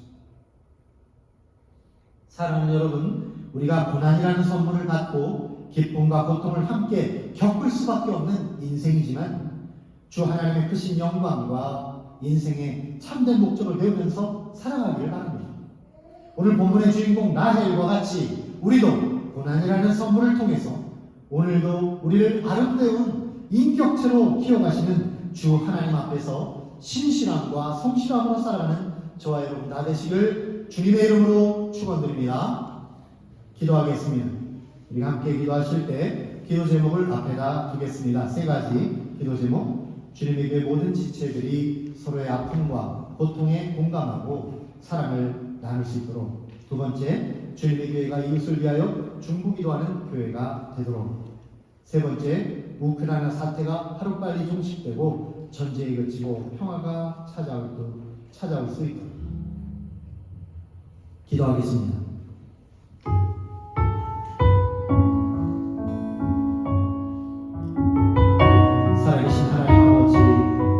사랑하는 여러분, 우리가 고난이라는 선물을 받고 기쁨과 고통을 함께 겪을 수밖에 없는 인생이지만 주 하나님의 크신 영광과 인생의 참된 목적을 배우면서 살아가기를 바랍니다. 오늘 본문의 주인공 라헬과 같이 우리도 고난이라는 선물을 통해서 오늘도 우리를 아름다운 인격체로 키워가시는 주 하나님 앞에서 신실함과 성실함으로 살아가는 저와 여러분 다 되시길 주님의 이름으로 축원드립니다. 기도하겠습니다. 우리가 함께 기도하실 때 기도 제목을 앞에다 두겠습니다. 세 가지 기도 제목. 주님의 교회 모든 지체들이 서로의 아픔과 고통에 공감하고 사랑을 나눌 수 있도록. 두 번째, 주님의 교회가 이웃을 위하여 중보기도하는 교회가 되도록. 세 번째, 우크라이나 사태가 하루빨리 종식되고 전쟁이 그치고 평화가 찾아올 수 있도록. 기도하겠습니다. 살아계신 하나님 아버지,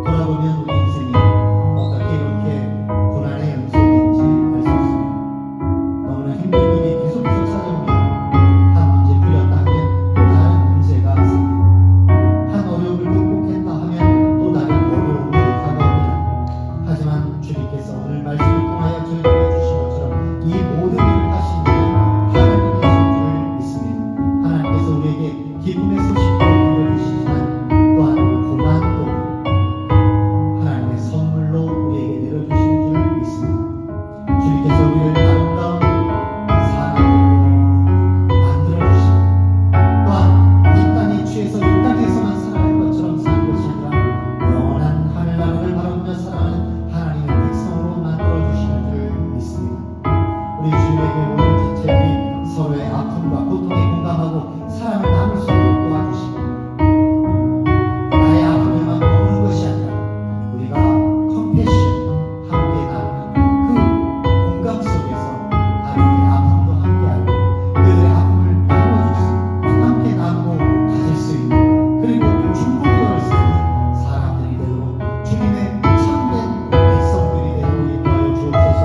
돌아보면 우리 인생이 어떻게 이렇게 고난의 연속인지 알 수 없습니다. 너무나 힘든 일이 계속해서 찾아오며 한 문제 풀렸다 하면 또 다른 문제가 생기고 한 어려움을 극복했다 하면 또 다른 어려움이 다가옵니다. 하지만 주님께서 오늘 말씀을 통하여 저희에게 주신 것처럼 이 모든 일을 하시는 하나님이신 줄 믿습니다. 하나님께서 우리에게 기쁨의 소식도 들려주시지만 또한 고난도 하나님의 선물로 우리에게 내려주시는 줄 믿습니다. 주님께서 우리를 아름다운 사람으로 만들어주시고 또한 이 땅에 취해서 이 땅에서만 살아갈 것처럼 사는 것이 아니라 영원한 하늘나라를 바라보며 살아가는 하나님의 백성으로 만들어주시는 줄 믿습니다. 우리 주님에게 모든 지체들이 서로의 아픔과 고통에 공감하고 사랑을 나눌 수 있도록 도와주시고 나의 아픔에만 머무는 것이 아니라 우리가 컴패션 함께 나누는 그 공감 속에서 다른의 아픔도 함께 알고 그들의 아픔을 나누어줄 수 있는 함께 나누고 가질 수 있는 그리고 중보를 걸 수 있는 사람들이 되도록 주님의 참된 백성들이 되도록 인도하여 주옵소서.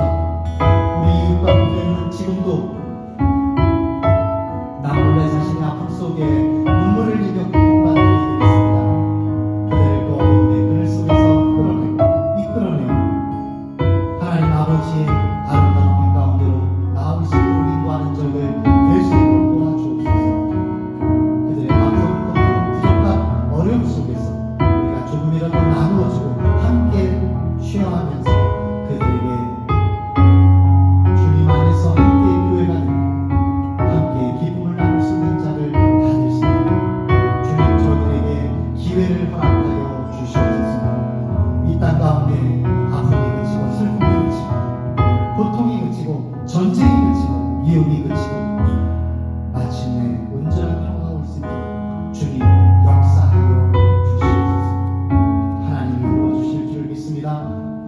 우리 이웃과 교회는 지금도 나 몰래 자신의 아픔 속에 눈물을 흘리며 고통받는 이들이 있습니다. 그들을 그 어려움의 그늘 속에서 이끌어내고 하나님 아버지의 아름다운 빛 가운데로 나올 수 있도록 인도하는 저희들 될 수 있도록 도와주옵소서. 그들의 아픔, 고통, 부족한 어려움 속에서 우리가 조금이라도 나누어주고 함께 쉐어하면서 그들에게 주님 안에서 함께 교회가 되고 함께 기쁨을 나눌 수 있는 자를 다될 수 있도록 주님 저희들에게 기회를 허락하여 주시옵소서. 이 땅 가운데 아픔이 그치고 슬픔이 그치고 고통이 그치고 전쟁이 그치고 위험이 그치고 마침내 온전한 평화가 올 수 있도록 주님 역사하여 주시옵소서. 하나님이 이루어주실 줄 믿습니다.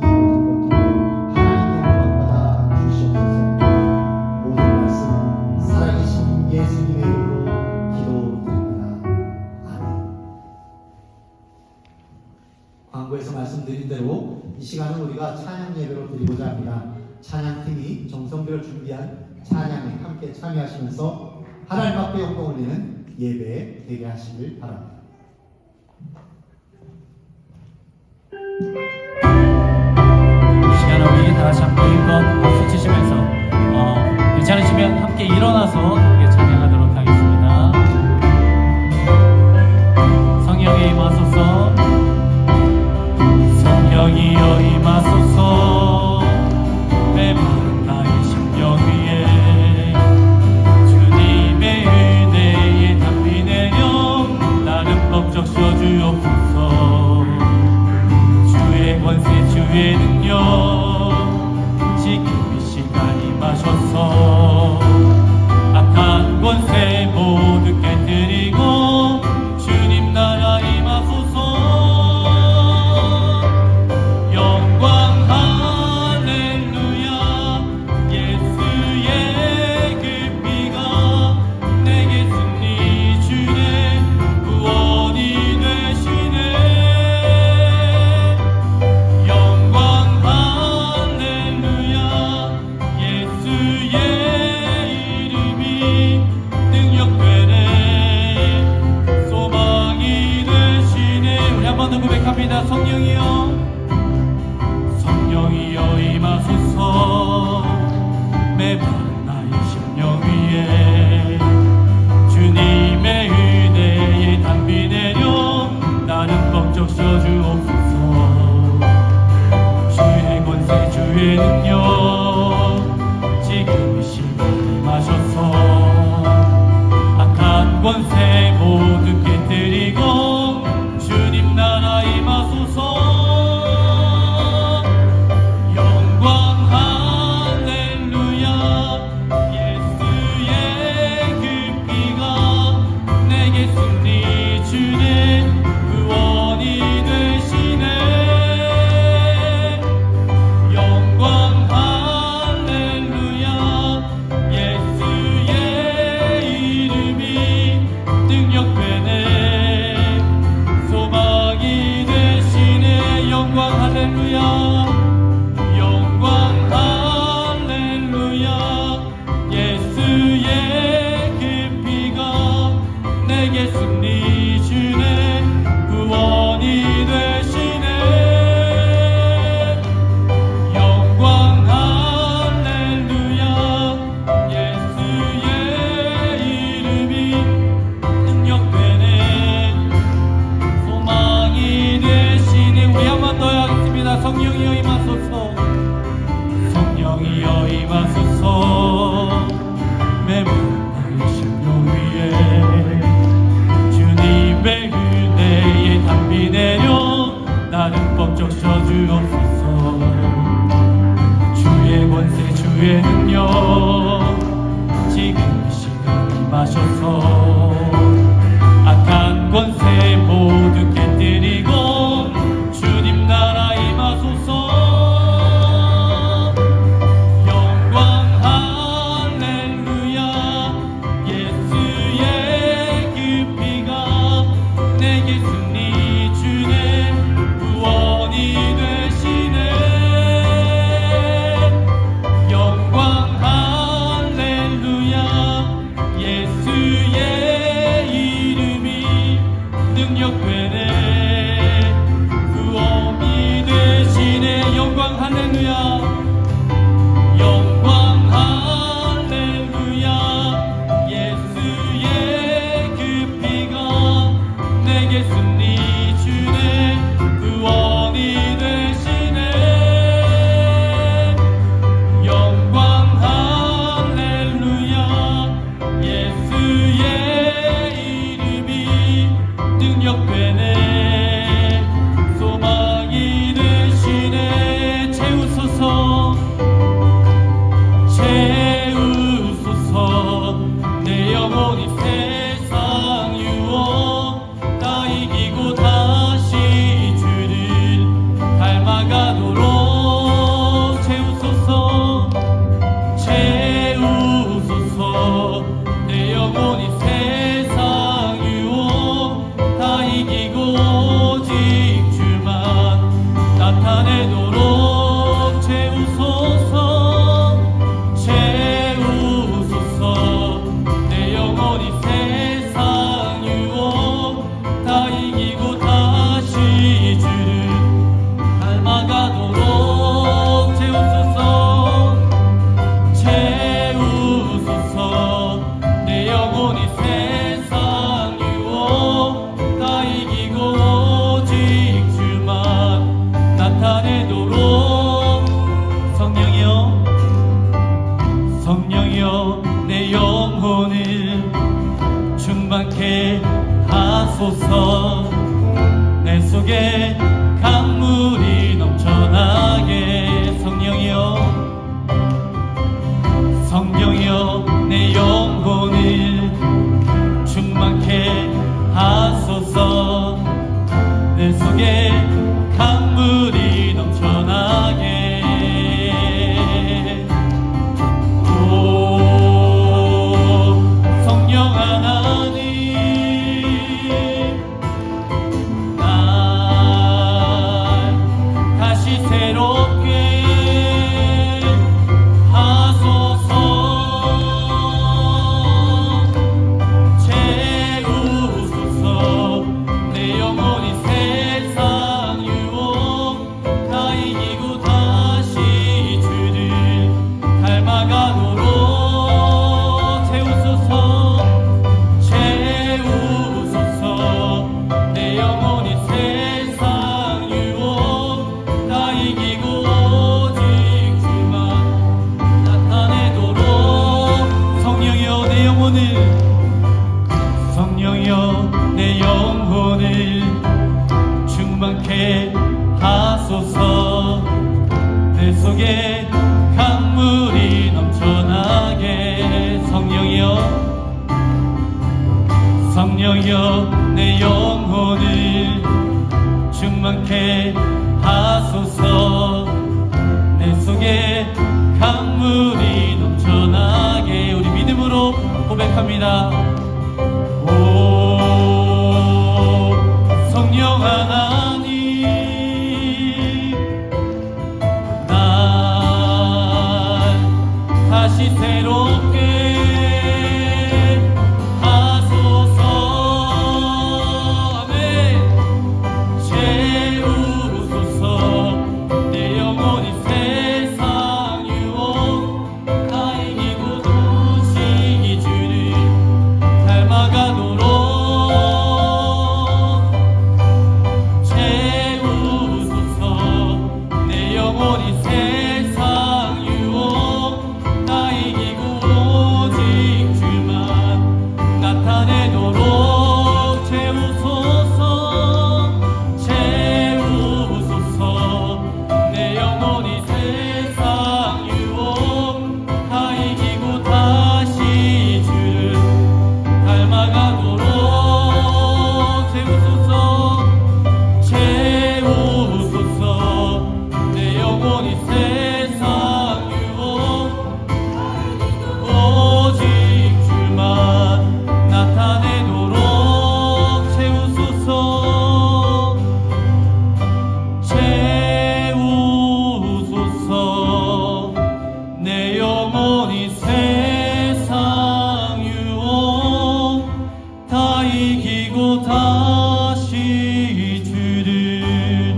이 모든 것 통해 하나님의 영광 받아 주시옵소서. 모든 말씀 살아계신 예수님의 이름으로 기도드립니다. 아멘. 광고에서 말씀드린 대로 이 시간은 우리가 찬양 예배로 드리고자 합니다. 찬양팀이 정성들을 준비한 찬양에 함께 참여하시면서 하나님 앞에 영광 올리는 예배에 대기하시길 바랍니다. 이 시간에 우리 다 같이 함께 한번 박수 치시면서 괜찮으시면 함께 일어나서 함께 찬양하도록 하겠습니다. 성령이 임하소서. 성령이여 임하소서. 메마른 나의 심령 위에 주님의 은혜에 담비 내려 나를 벅적 씌워주옵소서. 주의 권세 주의 능력 지금 이 시간 임하셔서 악한 권세 모두 깨뜨리고 주님 나라 임하소서. 영광 할렐루야. 예수의 그 피가 내게 승리 주네 구원이 되시네. 영광 할렐루야. 예수의 이름이 능력되네 소망이 되시네. 우리 한 번 더 고백합니다. 성령이여 성령이여 임하소서. 메마른 나의 심령 위에 주님의 은혜에 담비 내려 나는 벅적 씌워주옵소서. 주의 권세 주의 능력 지금 이 시간 임하셔서 악한 권세 모두 깨뜨리고 주님 나라 임하소서. 임하소서. 메마른 심령 위에 주님의 은혜의 담비 내려 나를 법 적셔주옵소서. 주의 권세 주의 능력 지금 이 시간 임하셔서 악한 권세 모두 깨뜨리고 주님 나라 임하소서. 영광 할렐루야. 예수의 그 피가 내게 승리 주네 구원이 되시네. 영광 할렐루야. 예수의 이름이 능력되네 구원이 되시네. 영광 할렐루야. 영광 할렐루야. 예수의 그 피가 내게 승리 주네 구원이 되시네. 영광 할렐루야. 예수의 이름이 능력되네 소망이 되시네. 채우소서 채우소서. 내 영혼이 세상 유혹 다 이기고 다시 주를 닮아가도록 채우소서 채우소서. 내 영혼이 세상 유혹 다 이기고 오직 주만 나타내도록 채우소서 채우소서. 내 영혼이 세상 유혹 다 이기고 다시 주를 닮아가도록 채우소서 채우소서. 내 영혼이 세상 유혹 다 이기고 오직 주만 나타내도록. 성령이여 성령이여 내 영혼을 충만케 하소서. 내 속에 강물이 넘쳐나게. 성령이여 성령이여 내 영혼을 충만케 하소서. 내 속에 강물이 넘쳐나게. 오 성령 하나님 날 다시 새롭게 하소서. 채우소서. 내 영혼이 세상 유혹 다 이기고 다시 주를 닮아가도록 채우소서 채우소서. 내 영혼이 세상 유혹 다 이기고 오직 주만 나타내도록. 성령이여 내 영혼을 성령이여 내 영혼을 충만케 하소서. 내 속에 강물이 넘쳐나게. 성령이여 성령이여 내 영혼을 충만케 하소서. 내 속에 강물이 넘쳐나게. 우리 믿음으로 고백합니다. 오 성령 하나님 날 다시 새롭게 하소서. 아멘. 채우소서. 내 영혼이 세상 유혹 다 이기고 도시 주를 닮아가도록 채우소서. 내 영혼이 세상 유혹 다 영혼이 세상 유혹 다 이기고 다시 주를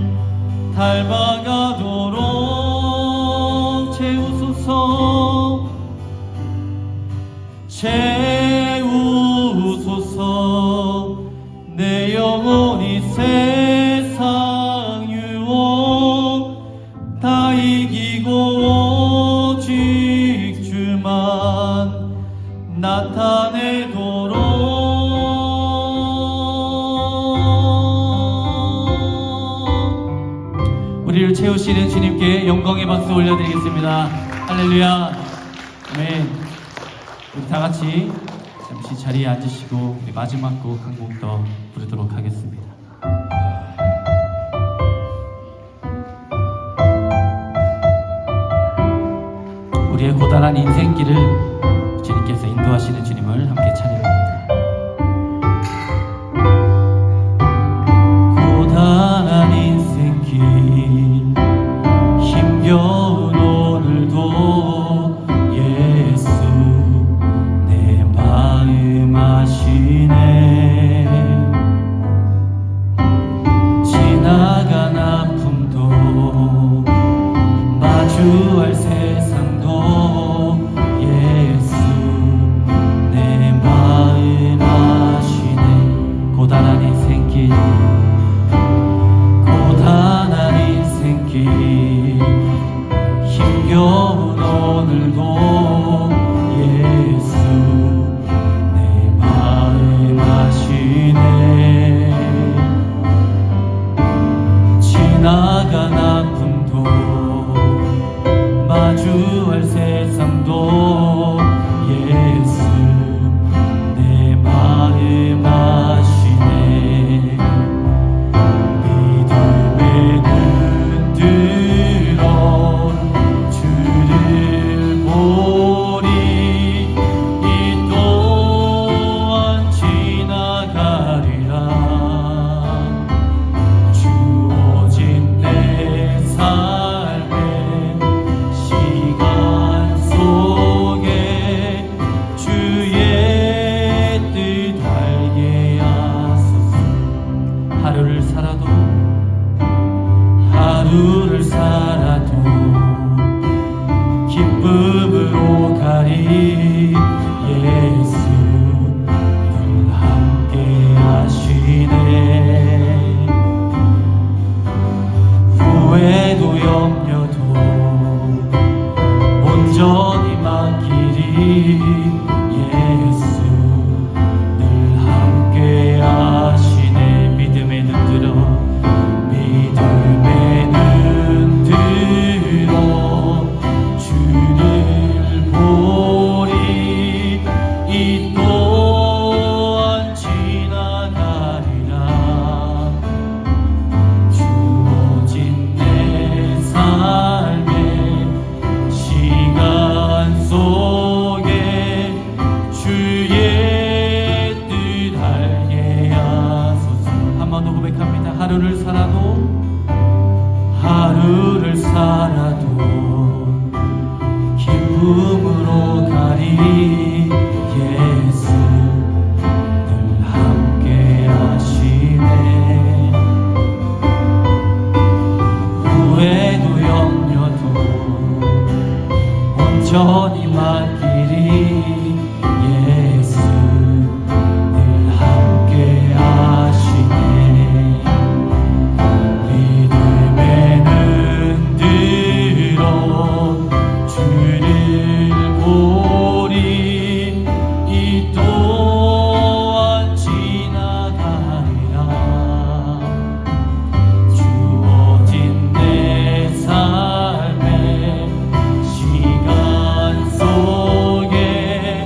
닮아가도록 채우소서 채우소서 내 영혼이 세상 유혹 다 이기고 오직 주만 나타내도록 우리를 채우시는 주님께 영광의 박수 올려드리겠습니다. 할렐루야. 아멘. 우리 다 같이 잠시 자리에 앉으시고 우리 마지막 곡 한 곡 더 부르도록 하겠습니다. 우리의 고단한 인생길을 주님께서 인도하시는 주님을 함께 찬양합니다. 고단한 인생길 힘겨운 오늘도 예수 내 마음 아시네. 지나간 아픔도 마주할 세상도 예수 내 마음 아시네. 고단한 인생길 고단한 인생길 힘겨운 오늘도 예수 내 마음 아시네. 지나간 아픔도 마주할 세상도 예수 내 마음 아시네. 믿음의 눈 들어 주를 보리. 이 또한 지나가리라. 주어진 내 삶의 시간 속에 주의 뜻 알게 하소서. 하루를 살아도 기쁨으로 가리. 예수 늘 함께 하시네. 후회도 염려도 온전히 맡기리. 예수 늘 함께 하시네. 믿음의 눈 들어 믿음의 눈 들어 주를 보리. 이 또한 지나가리라. 주어진 내 삶의 시간 속에 주의 뜻 알게 하소서. 한 번 더 고백합니다. 하루를 살아도 기쁨으로 가리. 예수 늘 함께 하시네. 후회도 염려도 온전히 맡기리. 예수 늘 함께 하시네. 믿음의 눈 들어 주를 보리. 이 또한 지나가리라. 주어진 내 삶의 시간 속에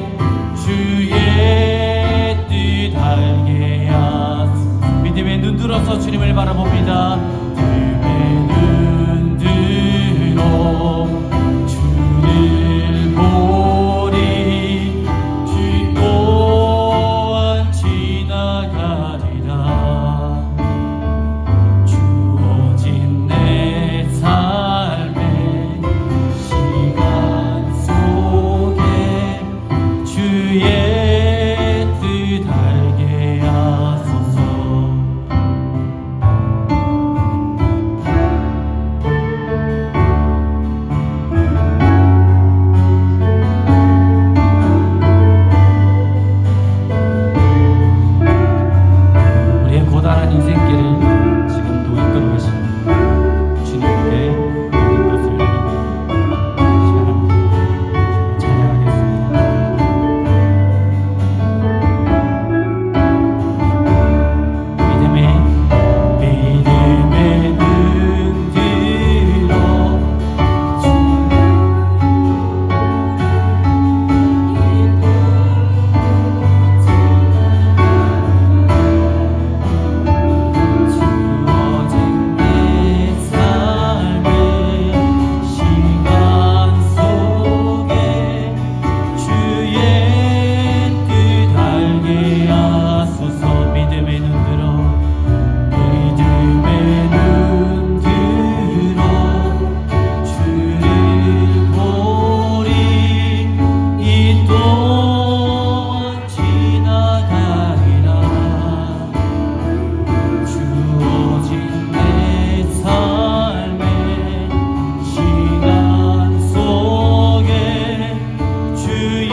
주의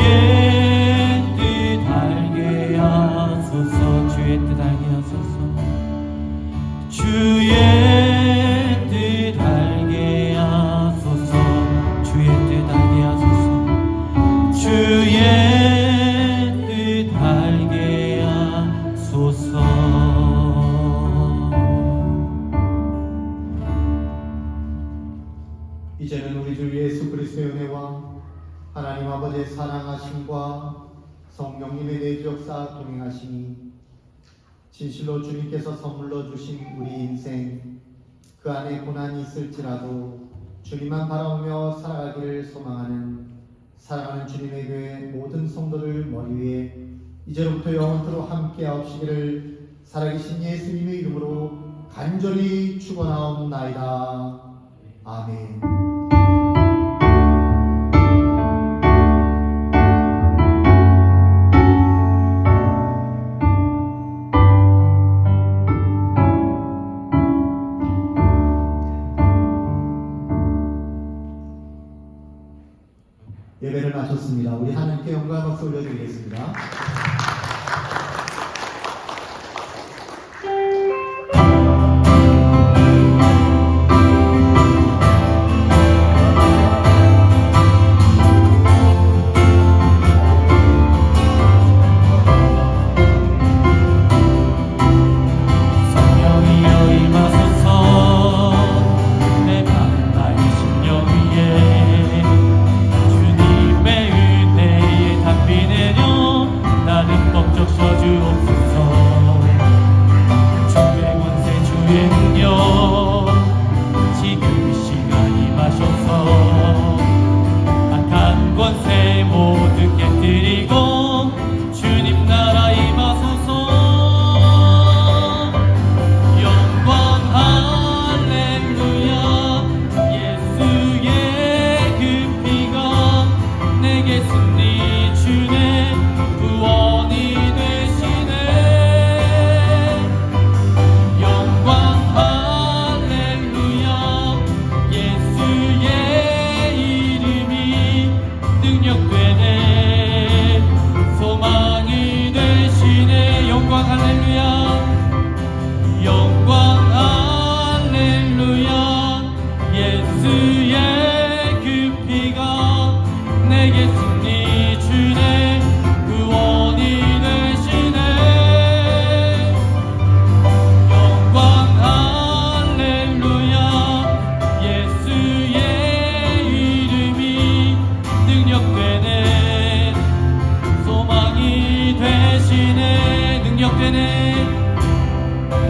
뜻 알게 하소서. 주의 뜻 알게 하소서. 주의 뜻 알게 하소서. 주의 뜻 알게 하소서. 주의 뜻 알게 하소서. 이제는 우리 주 예수 그리스도의 은혜와 하나님 아버지의 사랑하심과 성령님의 내주 역사 동행하심이 진실로 주님께서 선물로 주신 우리 인생 그 안에 고난이 있을지라도 주님만 바라보며 살아가기를 소망하는 사랑하는 주님의 교회 모든 성도들 머리 위에 이제로부터 영원토록 함께 하옵시기를 살아계신 예수님의 이름으로 간절히 축원하옵나이다. 아멘. 예배를 마쳤습니다. 우리 하나님께 영광 박수 올려드리겠습니다.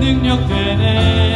능력되네